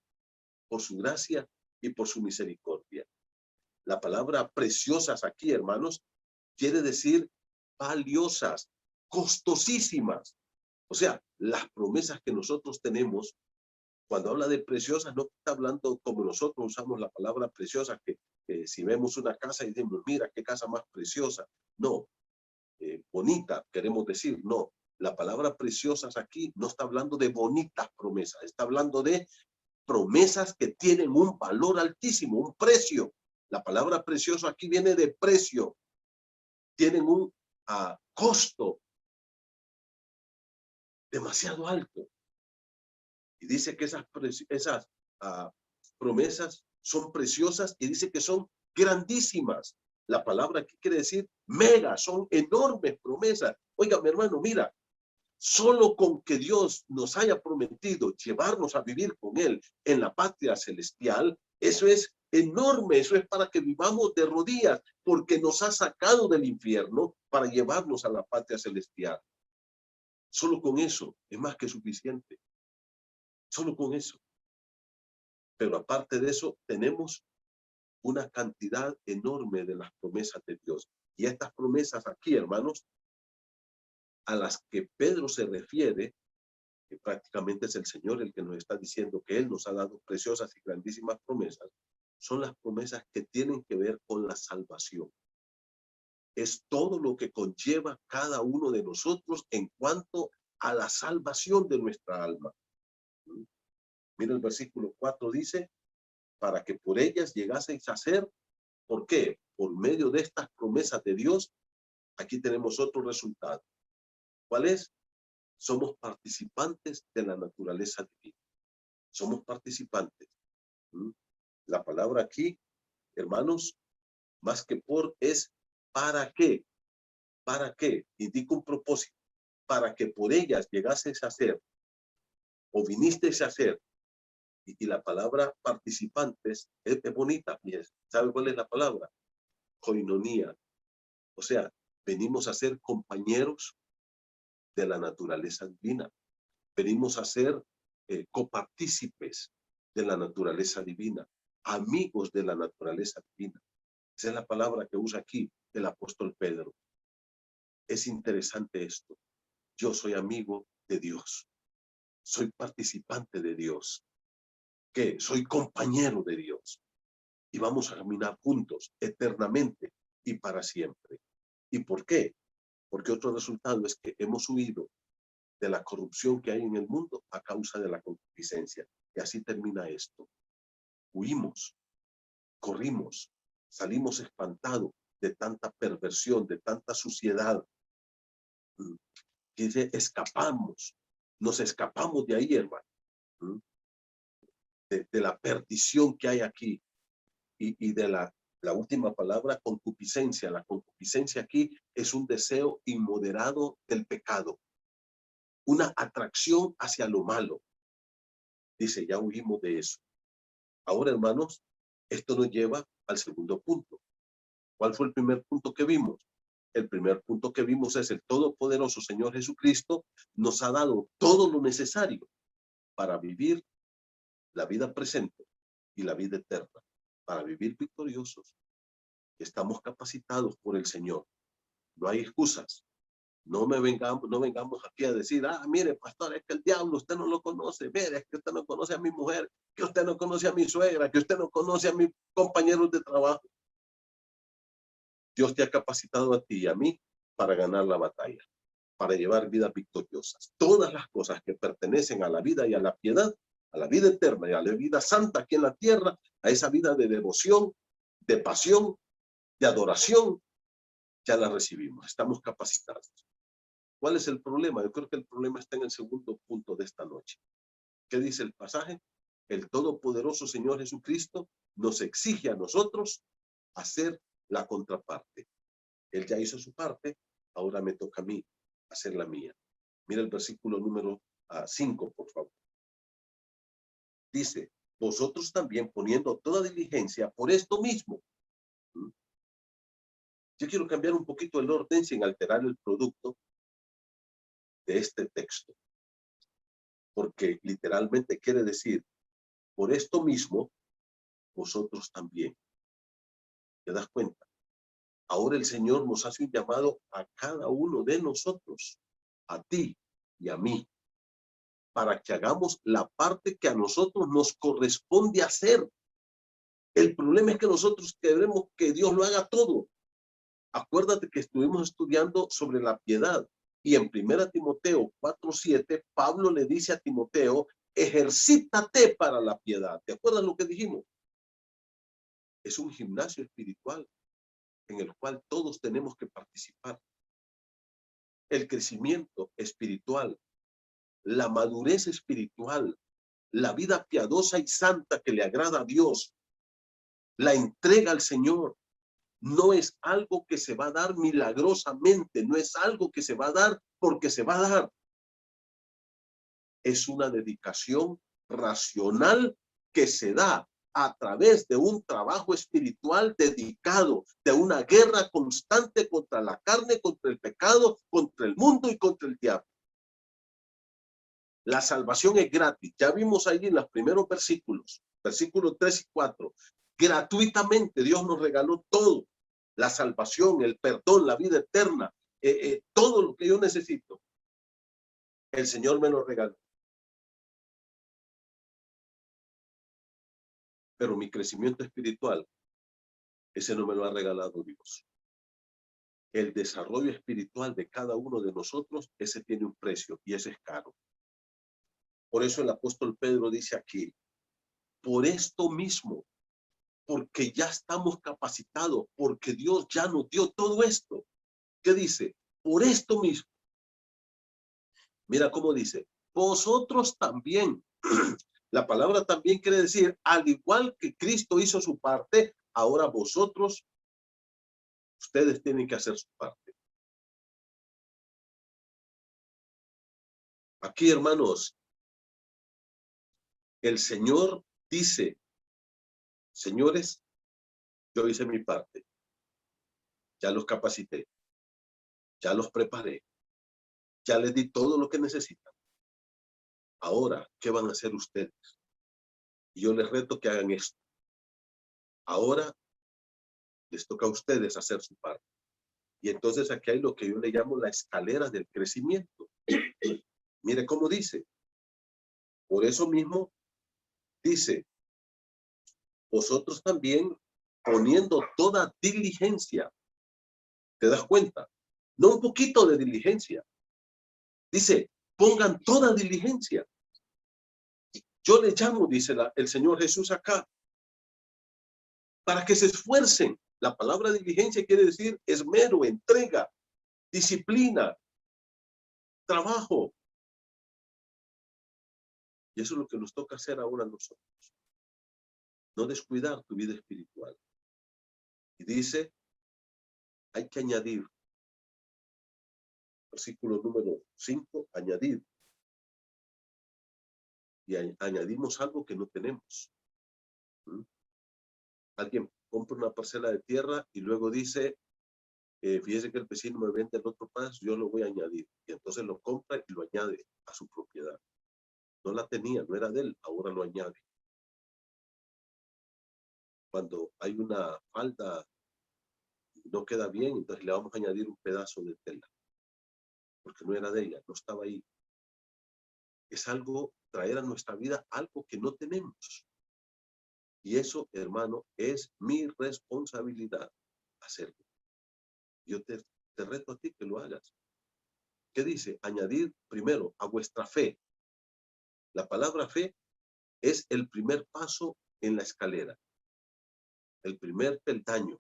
[SPEAKER 2] por su gracia y por su misericordia. La palabra preciosas aquí, hermanos, quiere decir valiosas, costosísimas. O sea, las promesas que nosotros tenemos, cuando habla de preciosas, no está hablando como nosotros usamos la palabra preciosa, que si vemos una casa y decimos, mira, qué casa más preciosa. No, bonita, queremos decir, no. La palabra preciosas aquí no está hablando de bonitas promesas, está hablando de promesas que tienen un valor altísimo, un precio. La palabra precioso aquí viene de precio. Tienen un costo demasiado alto. Y dice que esas promesas son preciosas y dice que son grandísimas. La palabra aquí quiere decir mega, son enormes promesas. Oiga, mi hermano, mira, solo con que Dios nos haya prometido llevarnos a vivir con Él en la patria celestial, eso es enorme, eso es para que vivamos de rodillas, porque nos ha sacado del infierno para llevarnos a la patria celestial. Solo con eso es más que suficiente. Solo con eso. Pero aparte de eso, tenemos una cantidad enorme de las promesas de Dios. Y estas promesas aquí, hermanos, a las que Pedro se refiere, que prácticamente es el Señor el que nos está diciendo que Él nos ha dado preciosas y grandísimas promesas, son las promesas que tienen que ver con la salvación. Es todo lo que conlleva cada uno de nosotros en cuanto a la salvación de nuestra alma. Mira el versículo 4 dice, para que por ellas llegaseis a ser, ¿por qué? Por medio de estas promesas de Dios, aquí tenemos otro resultado. ¿Cuál es? Somos participantes de la naturaleza divina. Somos participantes. La palabra aquí, hermanos, más que por, es ¿para qué? ¿Para qué? Indica un propósito. Para que por ellas llegaseis a ser, o vinisteis a ser. Y la palabra participantes es bonita. ¿Sabe cuál es la palabra? Koinonía. O sea, venimos a ser compañeros de la naturaleza divina. Venimos a ser copartícipes de la naturaleza divina. amigos de la naturaleza divina. Esa es la palabra que usa aquí el apóstol Pedro. Es interesante esto. Yo soy amigo de Dios. Soy participante de Dios. ¿Qué? Soy compañero de Dios. Y vamos a caminar juntos eternamente y para siempre. ¿Y por qué? Porque otro resultado es que hemos huido de la corrupción que hay en el mundo a causa de la concupiscencia. Y así termina esto. Huimos, corrimos, salimos espantados de tanta perversión, de tanta suciedad. Y escapamos, nos escapamos de ahí, hermano, de la perdición que hay aquí y de la última palabra, concupiscencia. La concupiscencia aquí es un deseo inmoderado del pecado, una atracción hacia lo malo. Dice, ya huimos de eso. Ahora, hermanos, esto nos lleva al segundo punto. ¿Cuál fue el primer punto que vimos? El primer punto que vimos es el todopoderoso Señor Jesucristo nos ha dado todo lo necesario para vivir la vida presente y la vida eterna, para vivir victoriosos. Estamos capacitados por el Señor. No hay excusas. No vengamos aquí a decir, mire, pastor, es que el diablo usted no lo conoce. Mire, es que usted no conoce a mi mujer, que usted no conoce a mi suegra, que usted no conoce a mis compañeros de trabajo. Dios te ha capacitado a ti y a mí para ganar la batalla, para llevar vidas victoriosas. Todas las cosas que pertenecen a la vida y a la piedad, a la vida eterna y a la vida santa aquí en la tierra, a esa vida de devoción, de pasión, de adoración, ya la recibimos. Estamos capacitados. ¿Cuál es el problema? Yo creo que el problema está en el segundo punto de esta noche. ¿Qué dice el pasaje? El todopoderoso Señor Jesucristo nos exige a nosotros hacer la contraparte. Él ya hizo su parte, ahora me toca a mí hacer la mía. Mira el versículo número 5, por favor. Dice, vosotros también poniendo toda diligencia por esto mismo. Yo quiero cambiar un poquito el orden sin alterar el producto de este texto. Porque literalmente quiere decir, por esto mismo, vosotros también. ¿Te das cuenta? Ahora el Señor nos hace un llamado a cada uno de nosotros, a ti y a mí, para que hagamos la parte que a nosotros nos corresponde hacer. El problema es que nosotros queremos que Dios lo haga todo. Acuérdate que estuvimos estudiando sobre la piedad y en 1 Timoteo 4:7, Pablo le dice a Timoteo, ejercítate para la piedad. ¿Te acuerdas lo que dijimos? Es un gimnasio espiritual en el cual todos tenemos que participar. El crecimiento espiritual, la madurez espiritual, la vida piadosa y santa que le agrada a Dios, la entrega al Señor, no es algo que se va a dar milagrosamente, no es algo que se va a dar porque se va a dar. Es una dedicación racional que se da a través de un trabajo espiritual dedicado, de una guerra constante contra la carne, contra el pecado, contra el mundo y contra el diablo. La salvación es gratis. Ya vimos ahí en los primeros versículos, versículos 3 y 4. Gratuitamente Dios nos regaló todo. La salvación, el perdón, la vida eterna, todo lo que yo necesito. El Señor me lo regaló. Pero mi crecimiento espiritual, ese no me lo ha regalado Dios. El desarrollo espiritual de cada uno de nosotros, ese tiene un precio y ese es caro. Por eso el apóstol Pedro dice aquí, por esto mismo, porque ya estamos capacitados, porque Dios ya nos dio todo esto. ¿Qué dice? Por esto mismo. Mira cómo dice, vosotros también. La palabra también quiere decir, al igual que Cristo hizo su parte, ahora vosotros, ustedes tienen que hacer su parte. Aquí, hermanos, el Señor dice, señores, yo hice mi parte. Ya los capacité. Ya los preparé. Ya les di todo lo que necesitan. Ahora, ¿qué van a hacer ustedes? Y yo les reto que hagan esto. Ahora les toca a ustedes hacer su parte. Y entonces aquí hay lo que yo le llamo la escalera del crecimiento. Mire cómo dice. Por eso mismo dice, vosotros también poniendo toda diligencia. ¿Te das cuenta? No un poquito de diligencia. Dice, pongan toda diligencia. Yo le llamo, dice el Señor Jesús acá, para que se esfuercen. La palabra diligencia quiere decir esmero, entrega, disciplina, trabajo. Y eso es lo que nos toca hacer ahora a nosotros. No descuidar tu vida espiritual. Y dice, hay que añadir. Versículo número 5, añadir. Y añadimos algo que no tenemos. Alguien compra una parcela de tierra y luego dice, fíjese que el vecino me vende el otro paso, yo lo voy a añadir. Y entonces lo compra y lo añade a su propiedad. No la tenía, no era de él, ahora lo añade. Cuando hay una falda y no queda bien, entonces le vamos a añadir un pedazo de tela. Porque no era de ella, no estaba ahí. Es algo, traer a nuestra vida algo que no tenemos. Y eso, hermano, es mi responsabilidad hacerlo. Yo te reto a ti que lo hagas. ¿Qué dice? Añadir primero a vuestra fe. La palabra fe es el primer paso en la escalera. El primer peldaño.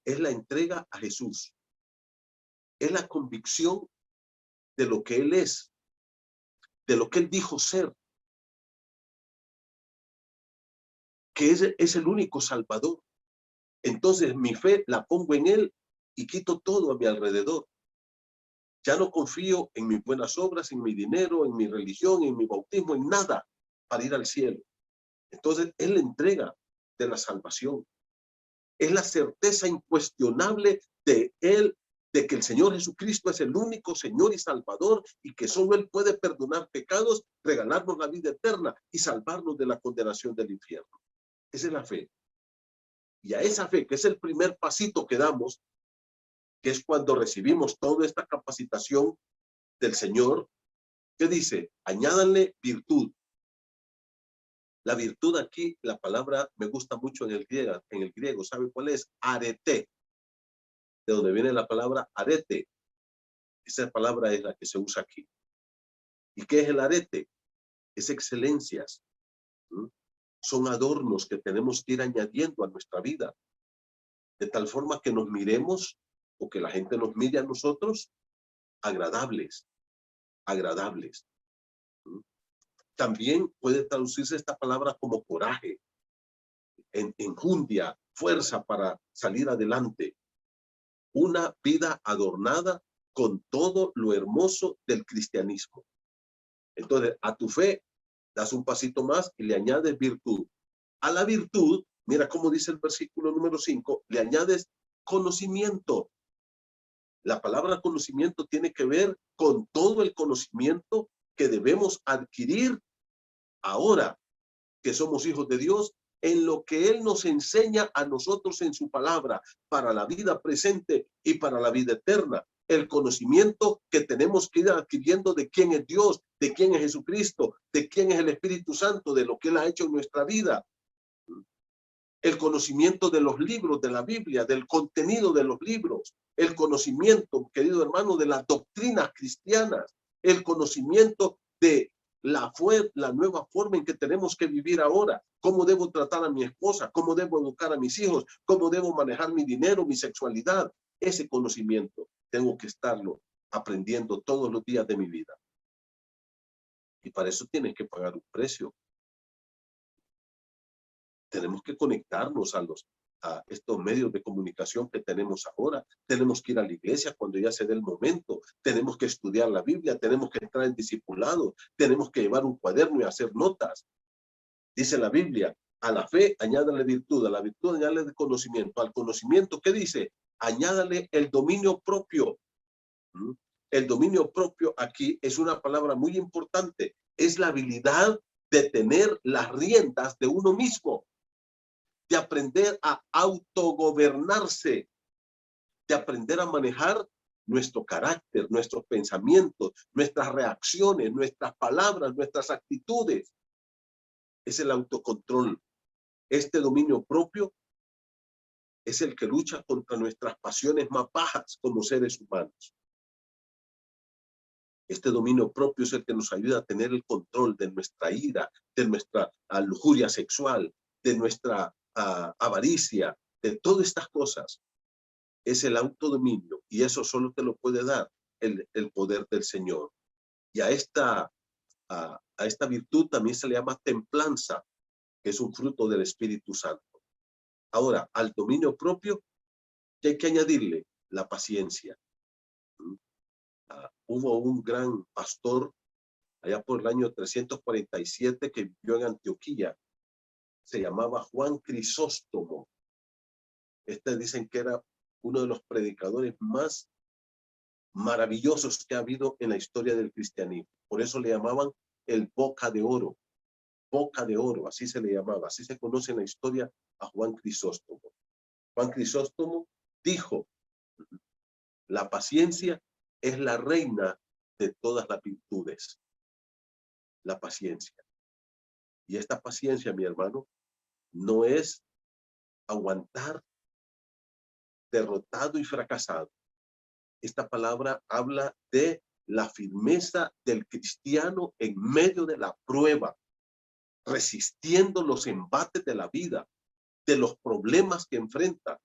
[SPEAKER 2] Es la entrega a Jesús. Es la convicción de lo que Él es. De lo que Él dijo ser. Que es el único Salvador. Entonces mi fe la pongo en Él y quito todo a mi alrededor. Ya no confío en mis buenas obras, en mi dinero, en mi religión, en mi bautismo, en nada para ir al cielo. Entonces, es la entrega de la salvación. Es la certeza incuestionable de Él, de que el Señor Jesucristo es el único Señor y Salvador y que solo Él puede perdonar pecados, regalarnos la vida eterna y salvarnos de la condenación del infierno. Esa es la fe. Y a esa fe, que es el primer pasito que damos, que es cuando recibimos toda esta capacitación del Señor, ¿qué dice? Añádanle virtud. La virtud aquí, la palabra me gusta mucho en el griego, ¿sabe cuál es? Arete, de donde viene la palabra arete. Esa palabra es la que se usa aquí. ¿Y qué es el arete? Es excelencias. Son adornos que tenemos que ir añadiendo a nuestra vida, de tal forma que nos miremos, o que la gente nos mire a nosotros, agradables, agradables. También puede traducirse esta palabra como coraje, enjundia, fuerza para salir adelante. Una vida adornada con todo lo hermoso del cristianismo. Entonces, a tu fe das un pasito más y le añades virtud. A la virtud, mira cómo dice el versículo número 5, le añades conocimiento. La palabra conocimiento tiene que ver con todo el conocimiento que debemos adquirir ahora que somos hijos de Dios, en lo que Él nos enseña a nosotros en su palabra, para la vida presente y para la vida eterna. El conocimiento que tenemos que ir adquiriendo de quién es Dios, de quién es Jesucristo, de quién es el Espíritu Santo, de lo que Él ha hecho en nuestra vida. El conocimiento de los libros de la Biblia, del contenido de los libros. El conocimiento, querido hermano, de las doctrinas cristianas. El conocimiento de la nueva forma en que tenemos que vivir ahora. Cómo debo tratar a mi esposa, cómo debo educar a mis hijos, cómo debo manejar mi dinero, mi sexualidad. Ese conocimiento tengo que estarlo aprendiendo todos los días de mi vida. Y para eso tienen que pagar un precio. Tenemos que conectarnos a estos medios de comunicación que tenemos ahora. Tenemos que ir a la iglesia cuando ya se dé el momento. Tenemos que estudiar la Biblia. Tenemos que entrar en discipulado. Tenemos que llevar un cuaderno y hacer notas. Dice la Biblia, a la fe añádale virtud, a la virtud añádale conocimiento. Al conocimiento, ¿qué dice? Añádale el dominio propio. El dominio propio aquí es una palabra muy importante. Es la habilidad de tener las riendas de uno mismo. de aprender a autogobernarse, de aprender a manejar nuestro carácter, nuestros pensamientos, nuestras reacciones, nuestras palabras, nuestras actitudes. Es el autocontrol. Este dominio propio es el que lucha contra nuestras pasiones más bajas como seres humanos. Este dominio propio es el que nos ayuda a tener el control de nuestra ira, de nuestra lujuria sexual, de nuestra avaricia, de todas estas cosas. Es el autodominio, y eso solo te lo puede dar el poder del Señor. Y a esta virtud también se le llama templanza, que es un fruto del Espíritu Santo. Ahora, al dominio propio, ¿qué hay que añadirle? La paciencia. Hubo un gran pastor allá por el año 347 que vivió en Antioquía. Se llamaba Juan Crisóstomo. Dicen que era uno de los predicadores más maravillosos que ha habido en la historia del cristianismo. Por eso le llamaban el Boca de Oro. Boca de Oro, así se le llamaba. Así se conoce en la historia a Juan Crisóstomo. Juan Crisóstomo dijo: la paciencia es la reina de todas las virtudes. La paciencia. Y esta paciencia, mi hermano, no es aguantar derrotado y fracasado. Esta palabra habla de la firmeza del cristiano en medio de la prueba, resistiendo los embates de la vida, de los problemas que enfrenta.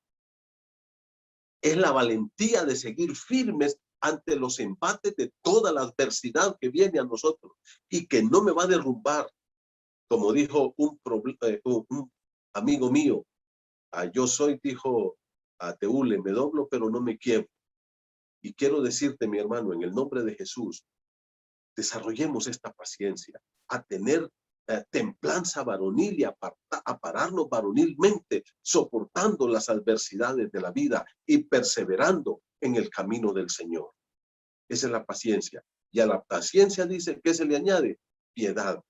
[SPEAKER 2] Es la valentía de seguir firmes ante los embates de toda la adversidad que viene a nosotros y que no me va a derrumbar. Como dijo un amigo mío, yo soy, dijo a Teule, me doblo pero no me quiebro. Y quiero decirte, mi hermano, en el nombre de Jesús, desarrollemos esta paciencia, a tener templanza varonil y a pararnos varonilmente, soportando las adversidades de la vida y perseverando en el camino del Señor. Esa es la paciencia. Y a la paciencia dice, ¿qué se le añade? Piedad.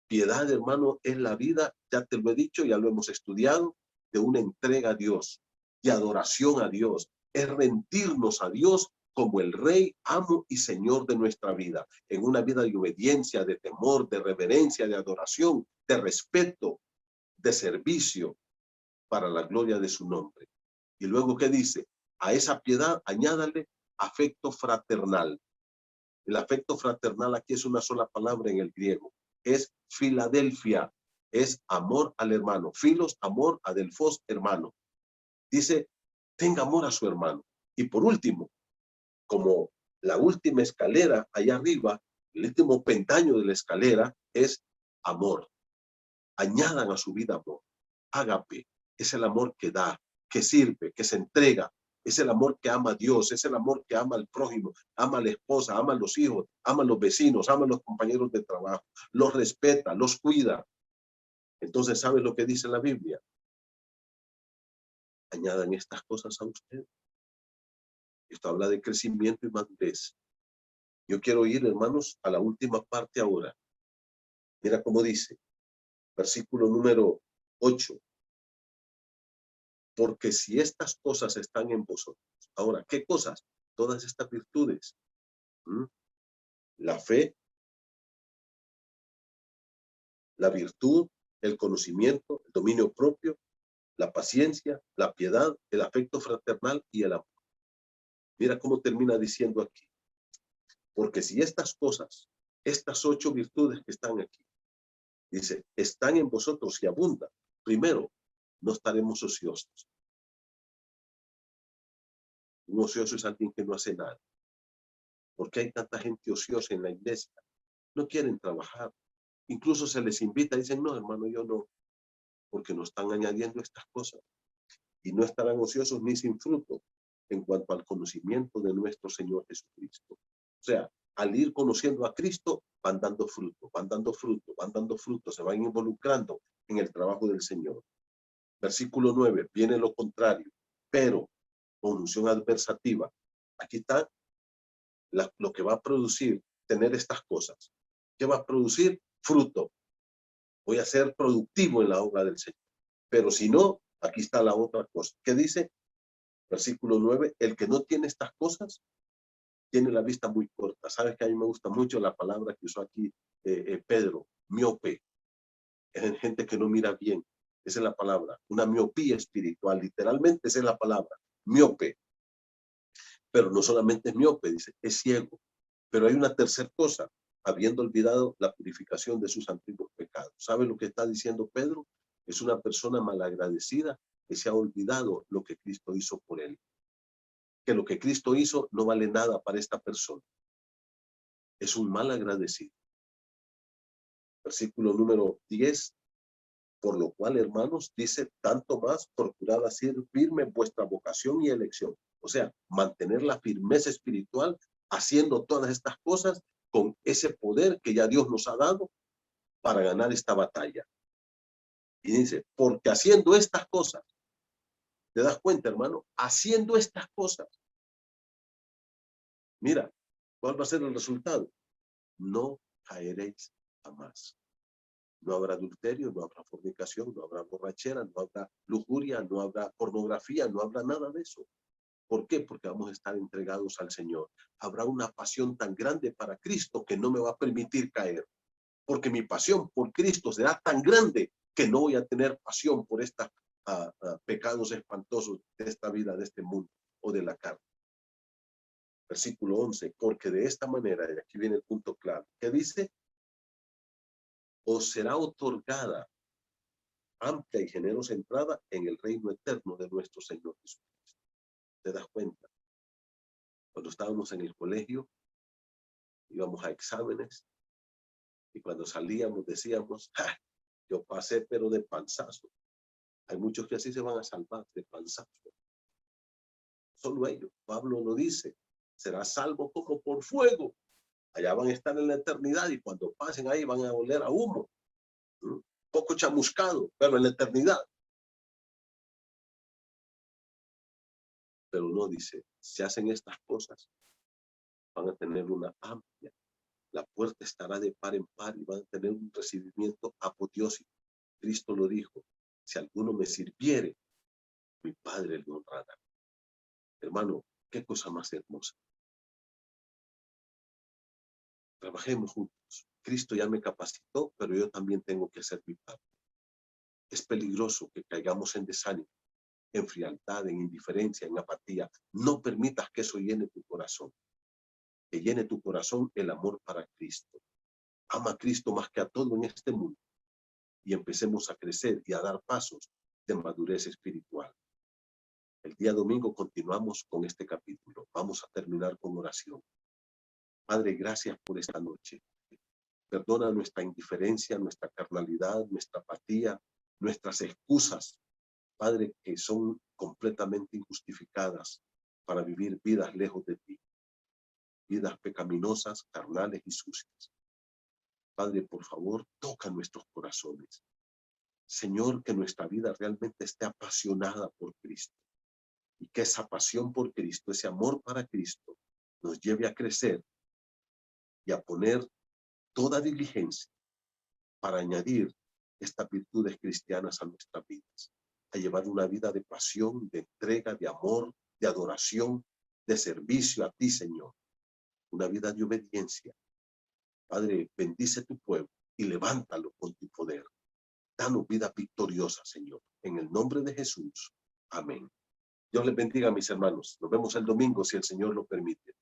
[SPEAKER 2] Piedad, hermano, es la vida, ya te lo he dicho, ya lo hemos estudiado, de una entrega a Dios, de adoración a Dios. Es rendirnos a Dios como el Rey, amo y Señor de nuestra vida, en una vida de obediencia, de temor, de reverencia, de adoración, de respeto, de servicio para la gloria de su nombre. Y luego, ¿qué dice? A esa piedad añádale afecto fraternal. El afecto fraternal aquí es una sola palabra en el griego. Es Filadelfia, es amor al hermano. Filos, amor, adelfos, hermano. Dice, tenga amor a su hermano. Y por último, como la última escalera allá arriba, el último peldaño de la escalera es amor. Añadan a su vida amor. Ágape es el amor que da, que sirve, que se entrega. Es el amor que ama a Dios, es el amor que ama al prójimo, ama a la esposa, ama a los hijos, ama a los vecinos, ama a los compañeros de trabajo, los respeta, los cuida. Entonces, ¿sabes lo que dice la Biblia? Añadan estas cosas a usted. Esto habla de crecimiento y madurez. Yo quiero ir, hermanos, a la última parte ahora. Mira cómo dice, versículo número 8. Porque si estas cosas están en vosotros. Ahora, ¿qué cosas? Todas estas virtudes. La fe, la virtud, el conocimiento, el dominio propio, la paciencia, la piedad, el afecto fraternal y el amor. Mira cómo termina diciendo aquí. Porque si estas cosas, estas 8 virtudes que están aquí, dice, están en vosotros y abundan, primero, no estaremos ociosos. Un ocioso es alguien que no hace nada. ¿Por qué hay tanta gente ociosa en la iglesia? No quieren trabajar. Incluso se les invita y dicen, no, hermano, yo no. Porque no están añadiendo estas cosas. Y no estarán ociosos ni sin fruto en cuanto al conocimiento de nuestro Señor Jesucristo. O sea, al ir conociendo a Cristo, van dando fruto, van dando fruto, van dando fruto, se van involucrando en el trabajo del Señor. Versículo 9, viene lo contrario, pero, conjunción adversativa. Aquí está lo que va a producir tener estas cosas. ¿Qué va a producir? Fruto. Voy a ser productivo en la obra del Señor. Pero si no, aquí está la otra cosa. ¿Qué dice? Versículo 9, el que no tiene estas cosas tiene la vista muy corta. ¿Sabes que a mí me gusta mucho la palabra que usó aquí Pedro? Miope. Es gente que no mira bien. Esa es la palabra. Una miopía espiritual. Literalmente esa es la palabra. Miope. Pero no solamente es miope, dice, es ciego. Pero hay una tercera cosa, habiendo olvidado la purificación de sus antiguos pecados. ¿Sabe lo que está diciendo Pedro? Es una persona malagradecida que se ha olvidado lo que Cristo hizo por él. Que lo que Cristo hizo no vale nada para esta persona. Es un mal agradecido. Versículo número 10. Por lo cual, hermanos, dice, tanto más procurad hacer firme vuestra vocación y elección. O sea, mantener la firmeza espiritual, haciendo todas estas cosas con ese poder que ya Dios nos ha dado para ganar esta batalla. Y dice, porque haciendo estas cosas, ¿te das cuenta, hermano? Haciendo estas cosas. Mira, ¿cuál va a ser el resultado? No caeréis jamás. No habrá adulterio, no habrá fornicación, no habrá borrachera, no habrá lujuria, no habrá pornografía, no habrá nada de eso. ¿Por qué? Porque vamos a estar entregados al Señor. Habrá una pasión tan grande para Cristo que no me va a permitir caer. Porque mi pasión por Cristo será tan grande que no voy a tener pasión por estos pecados espantosos de esta vida, de este mundo o de la carne. Versículo 11, porque de esta manera, y aquí viene el punto clave, que dice, os será otorgada amplia y generosa entrada en el reino eterno de nuestro Señor Jesucristo. ¿Te das cuenta? Cuando estábamos en el colegio, íbamos a exámenes y cuando salíamos decíamos, ¡ah! Yo pasé pero de panzazo. Hay muchos que así se van a salvar de panzazo. Solo ellos. Pablo lo dice, será salvo como por fuego. Allá van a estar en la eternidad y cuando pasen ahí van a oler a humo. Poco chamuscado, pero en la eternidad. Pero no dice, si hacen estas cosas, van a tener una amplia. La puerta estará de par en par y van a tener un recibimiento apoteósico. Cristo lo dijo, si alguno me sirviere, mi Padre le honrará. Hermano, qué cosa más hermosa. Trabajemos juntos. Cristo ya me capacitó, pero yo también tengo que hacer mi parte. Es peligroso que caigamos en desánimo, en frialdad, en indiferencia, en apatía. No permitas que eso llene tu corazón. Que llene tu corazón el amor para Cristo. Ama a Cristo más que a todo en este mundo. Y empecemos a crecer y a dar pasos de madurez espiritual. El día domingo continuamos con este capítulo. Vamos a terminar con oración. Padre, gracias por esta noche. Perdona nuestra indiferencia, nuestra carnalidad, nuestra apatía, nuestras excusas, Padre, que son completamente injustificadas para vivir vidas lejos de ti. Vidas pecaminosas, carnales y sucias. Padre, por favor, toca nuestros corazones. Señor, que nuestra vida realmente esté apasionada por Cristo. Y que esa pasión por Cristo, ese amor para Cristo, nos lleve a crecer y a poner toda diligencia para añadir estas virtudes cristianas a nuestras vidas. A llevar una vida de pasión, de entrega, de amor, de adoración, de servicio a ti, Señor. Una vida de obediencia. Padre, bendice tu pueblo y levántalo con tu poder. Danos vida victoriosa, Señor. En el nombre de Jesús. Amén. Dios les bendiga, mis hermanos. Nos vemos el domingo, si el Señor lo permite.